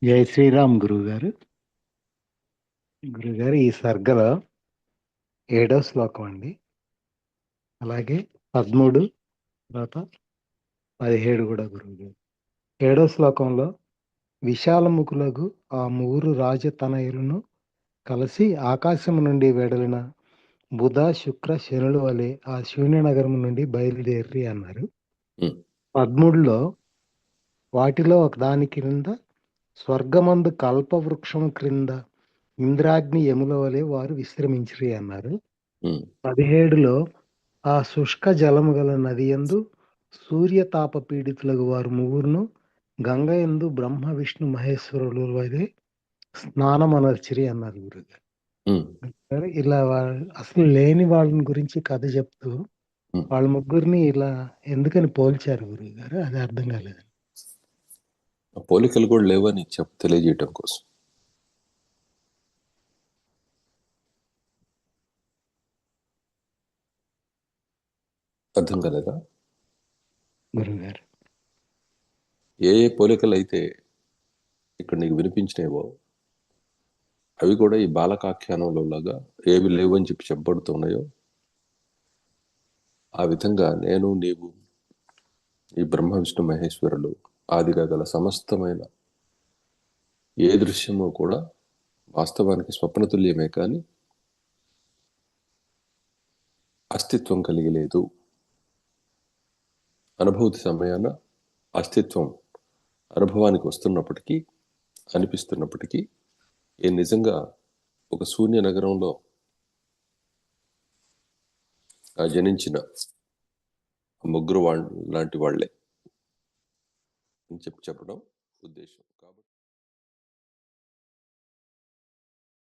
జై శ్రీరామ్ గురువుగారు. గురుగారు, ఈ సర్గలో 7వ శ్లోకం అండి. అలాగే 13 తర్వాత 17 కూడా గురువుగారు. 7వ శ్లోకంలో విశాలముఖులగు ఆ ముగ్గురు రాజతనయులను కలిసి ఆకాశము నుండి వెడలిన బుధ శుక్ర శనుల వలె ఆ శూన్య నగరం నుండి బయలుదేరి అన్నారు. 13లో వాటిలో ఒకదాని క్రింద స్వర్గమందు కల్పవృక్షం క్రింద ఇంద్రాగ్ని యముల వలె వారు విశ్రమించిరి అన్నారు. 17లో ఆ శుష్క జలము గల నది యందు సూర్యతాప పీడితులకు వారు ముగ్గురును గంగ యందు బ్రహ్మ విష్ణు మహేశ్వరుల వలె స్నానమనర్చిరి అన్నారు గురుగారు. ఇలా అసలు లేని వాళ్ళని గురించి కథ చెప్తూ వాళ్ళ ముగ్గురిని ఇలా ఎందుకని పోల్చారు గురుగారు? అది అర్థం కాలేదు. పోలికలు కూడా లేవని తెలియజేయటం కోసం. అర్థం కాలేదా గురుగారు? ఏ ఏ పోలికలు అయితే ఇక్కడ నీకు వినిపించినావో అవి కూడా ఈ బాలకాఖ్యానంలో లాగా ఏవి లేవని చెప్పబడుతున్నాయో ఆ విధంగా నేను నీవు ఈ బ్రహ్మ విష్ణు మహేశ్వరులు ఆదిగా గల సమస్తమైన ఏ దృశ్యమో కూడా వాస్తవానికి స్వప్నతుల్యమే కానీ అస్తిత్వం కలిగి లేదు. అనుభూతి సమయాన అస్తిత్వం అనుభవానికి వస్తున్నప్పటికీ అనిపిస్తున్నప్పటికీ ఏ నిజంగా ఒక శూన్య నగరంలో జనించిన ముగ్గురు లాంటి వాళ్లే అని చెప్పడం ఉద్దేశం.